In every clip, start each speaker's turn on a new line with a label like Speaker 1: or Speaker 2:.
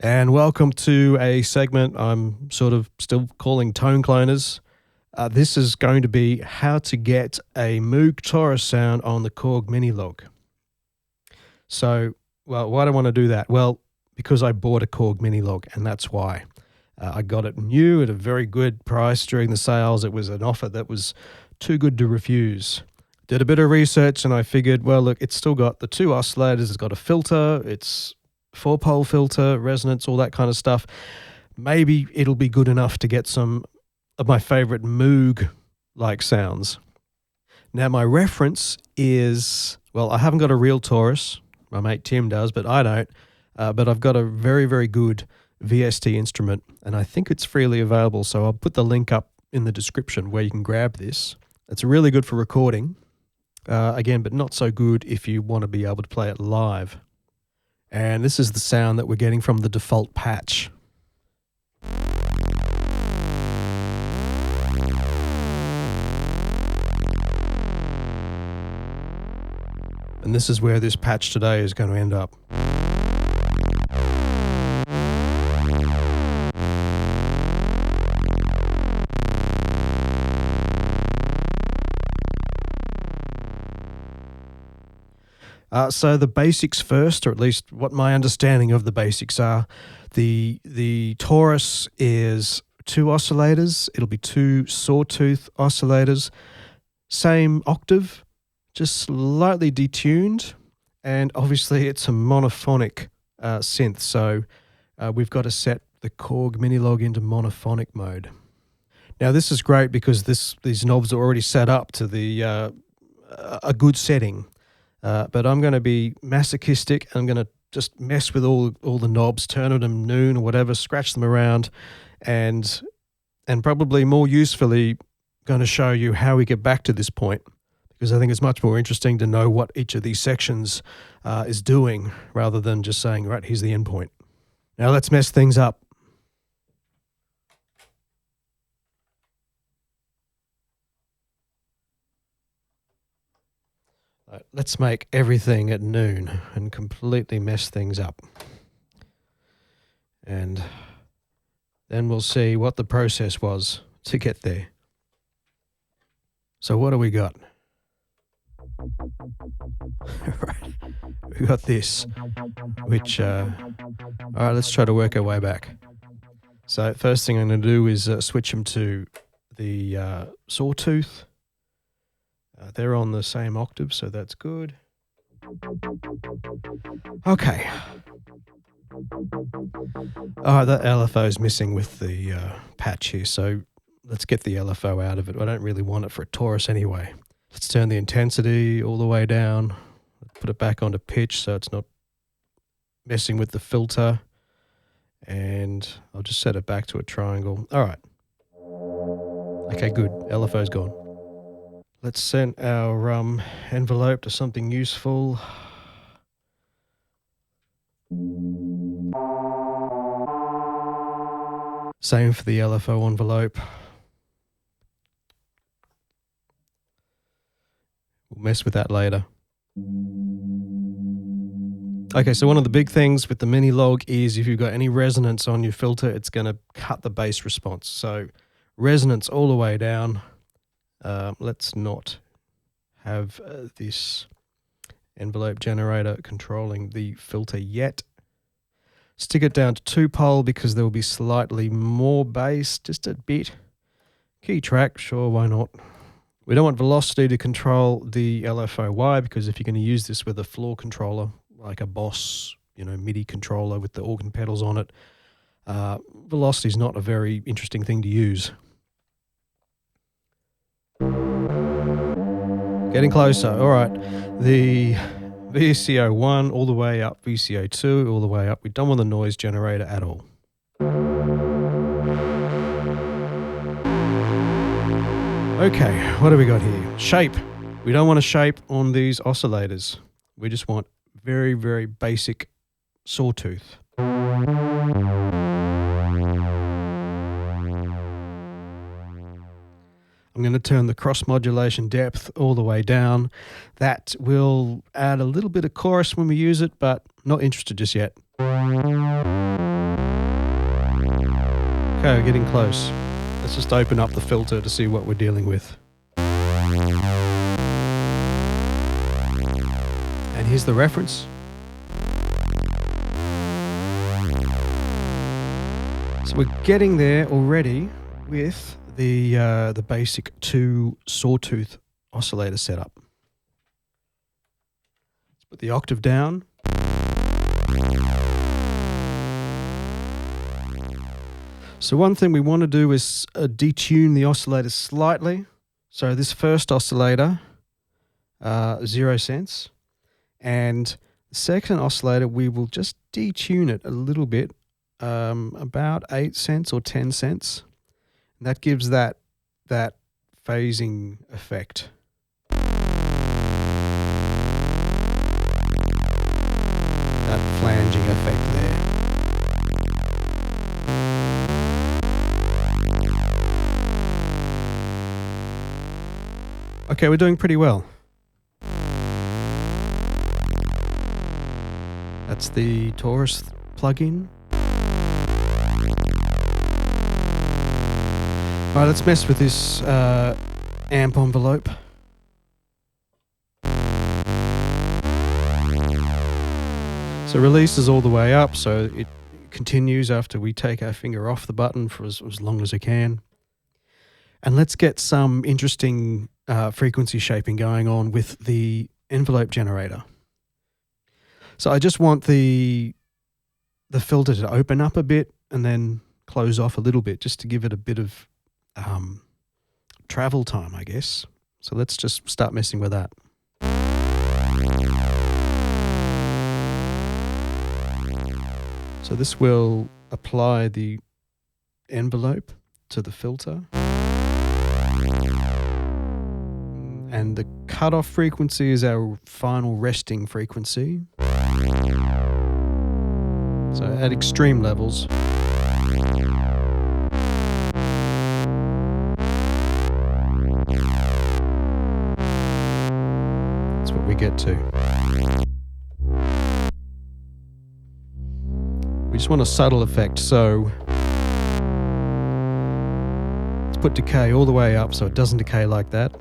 Speaker 1: And welcome to a segment I'm sort of still calling Tone Cloners. This is going to be how to get a Moog Taurus sound on the Korg Minilogue. So, well, why do I want to do that? Well, because I bought a Korg Minilogue, and that's why. I got it new at a very good price during the sales. It was an offer that was too good to refuse. Did a bit of research and I figured, well, look, it's still got the two oscillators, it's got a filter, it's 4-pole filter, resonance, all that kind of stuff. Maybe it'll be good enough to get some of my favorite Moog-like sounds. Now, my reference is, well, I haven't got a real Taurus. My mate Tim does, but I don't. But I've got a very, very good VST instrument, and I think it's freely available, so I'll put the link up in the description where you can grab this. It's really good for recording, again, but not so good if you want to be able to play it live. And this is the sound that we're getting from the default patch. And this is where this patch today is going to end up. So the basics first, or at least what my understanding of the basics are. The Taurus is two oscillators. It'll be two sawtooth oscillators. Same octave, just slightly detuned. And obviously it's a monophonic synth. So we've got to set the Korg Minilogue into monophonic mode. Now this is great because these knobs are already set up to the a good setting. But I'm going to be masochistic. I'm going to just mess with all the knobs, turn them noon or whatever, scratch them around, and probably more usefully going to show you how we get back to this point, because I think it's much more interesting to know what each of these sections is doing rather than just saying, right, here's the end point. Now let's mess things up. Let's make everything at noon and completely mess things up. And then we'll see what the process was to get there. So what do we got? Right. We got this, which, all right, let's try to work our way back. So first thing I'm going to do is switch them to the sawtooth. They're on the same octave, so that's good. Okay. That LFO is missing with the patch here, so let's get the LFO out of it. I don't really want it for a Taurus anyway. Let's turn the intensity all the way down. Put it back onto pitch so it's not messing with the filter. And I'll just set it back to a triangle. All right. Okay, good. LFO's gone. Let's send our envelope to something useful. Same for the LFO envelope. We'll mess with that later. Okay, so one of the big things with the Minilogue is if you've got any resonance on your filter, it's going to cut the bass response. So resonance all the way down. Let's not have this envelope generator controlling the filter yet. Stick it down to 2-pole because there will be slightly more bass, just a bit. Key track, sure, why not? We don't want velocity to control the LFO. Why? Because if you're going to use this with a floor controller, like a Boss, MIDI controller with the organ pedals on it, velocity is not a very interesting thing to use. Getting closer. All right. The VCO1 all the way up, VCO2 all the way up. We don't want the noise generator at all. Okay, what do we got here? Shape. We don't want a shape on these oscillators. We just want very, very basic sawtooth. I'm going to turn the cross modulation depth all the way down. That will add a little bit of chorus when we use it, but not interested just yet. Okay, we're getting close. Let's just open up the filter to see what we're dealing with. And here's the reference. So we're getting there already with the basic 2 sawtooth oscillator setup. Let's put the octave down. So one thing we want to do is detune the oscillator slightly. So this first oscillator, 0 cents. And the second oscillator, we will just detune it a little bit, about 8 cents or 10 cents. And that gives that phasing effect. That flanging effect there. Okay, we're doing pretty well. That's the Taurus plugin. All right, let's mess with this amp envelope. So release is all the way up, so it continues after we take our finger off the button for as long as it can. And let's get some interesting frequency shaping going on with the envelope generator. So I just want the filter to open up a bit and then close off a little bit, just to give it a bit of travel time, I guess. So let's just start messing with that. So this will apply the envelope to the filter. And the cutoff frequency is our final resting frequency. So at extreme levels. That's what we get to. We just want a subtle effect, so let's put decay all the way up so it doesn't decay like that.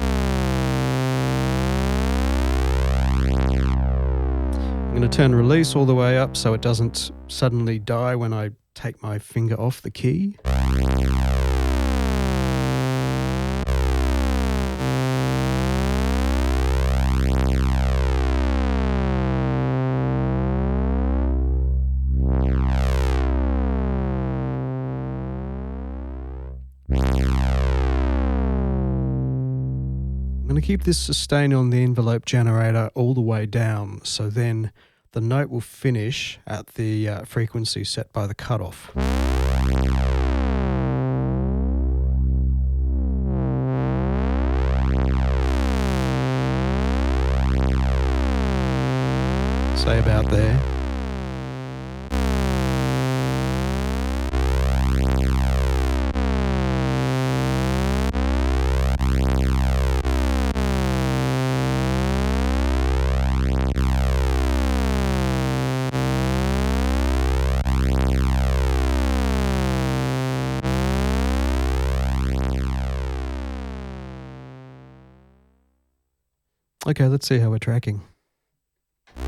Speaker 1: I'm going to turn release all the way up so it doesn't suddenly die when I take my finger off the key. I'm going to keep this sustain on the envelope generator all the way down, so then the note will finish at the frequency set by the cutoff. Say about there. Okay, let's see how we're tracking. Too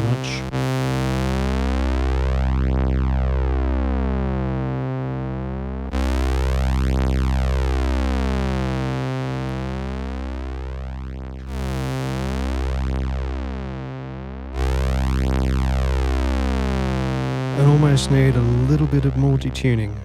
Speaker 1: much. I almost need a little bit of more detuning.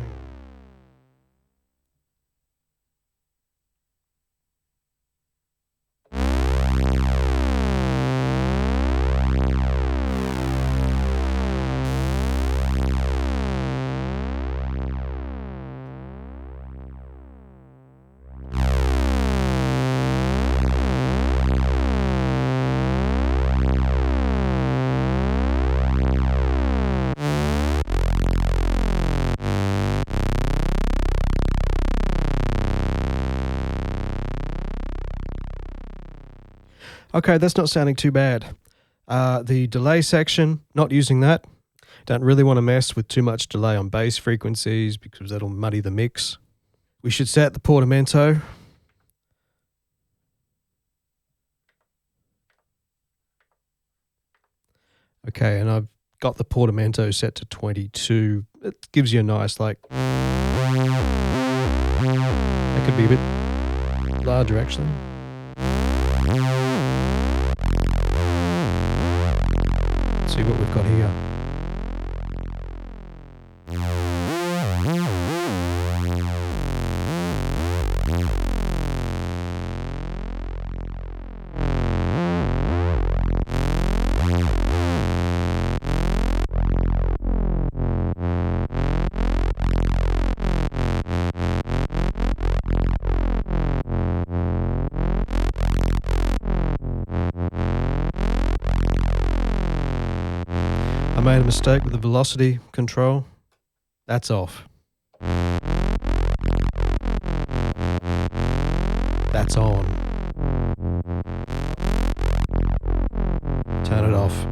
Speaker 1: Okay, that's not sounding too bad. The delay section, not using that. Don't really want to mess with too much delay on bass frequencies because that'll muddy the mix. We should set the portamento. Okay, and I've got the portamento set to 22. It gives you a nice, like... That could be a bit larger, actually. Let's see what we've got here. I made a mistake with the velocity control. That's off. That's on. Turn it off.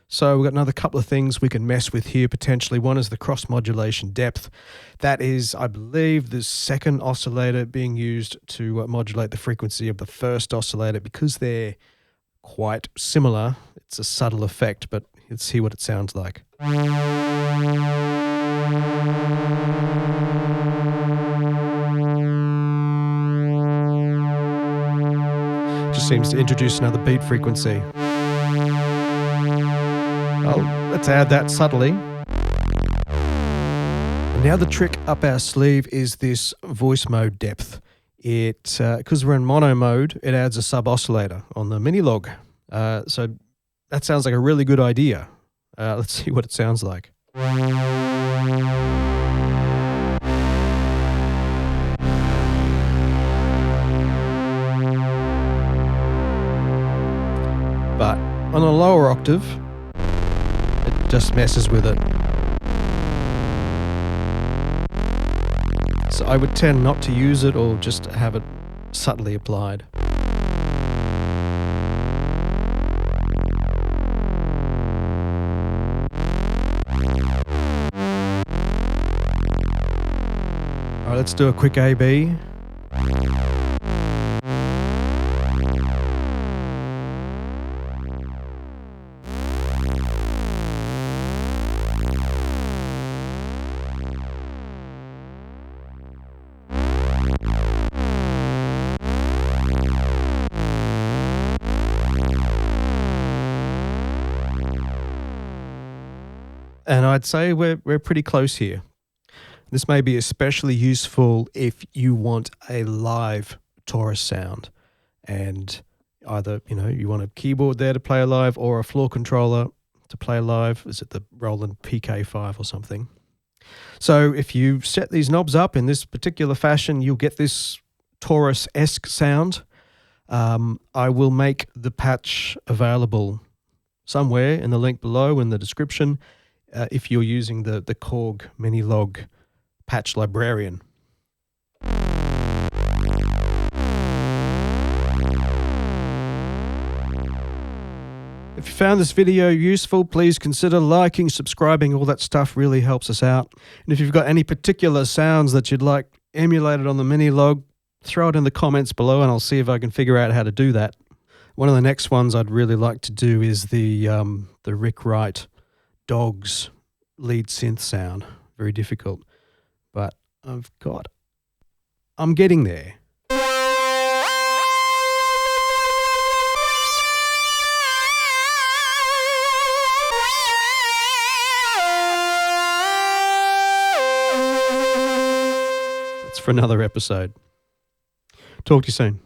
Speaker 1: So we've got another couple of things we can mess with here potentially. One is the cross modulation depth. That is, I believe, the second oscillator being used to modulate the frequency of the first oscillator. Because they're quite similar, it's a subtle effect, but let's see what it sounds like. Just seems to introduce another beat frequency. Oh, let's add that subtly. And now the trick up our sleeve is this voice mode depth. It, because we're in mono mode, it adds a sub oscillator on the Minilogue. So that sounds like a really good idea. Let's see what it sounds like. But on a lower octave, it just messes with it. So I would tend not to use it or just have it subtly applied. Alright, let's do a quick A-B. And I'd say we're pretty close here. This may be especially useful if you want a live Taurus sound, and either, you know, you want a keyboard there to play live or a floor controller to play live. Is it the Roland PK5 or something? So if you set these knobs up in this particular fashion, you'll get this Taurus-esque sound. I will make the patch available somewhere in the link below in the description if you're using the Korg Minilogue patch librarian. If you found this video useful, please consider liking, subscribing. All that stuff really helps us out. And if you've got any particular sounds that you'd like emulated on the Minilogue, throw it in the comments below and I'll see if I can figure out how to do that. One of the next ones I'd really like to do is the Rick Wright Dogs lead synth sound. Very difficult, but I'm getting there. That's for another episode. Talk to you soon.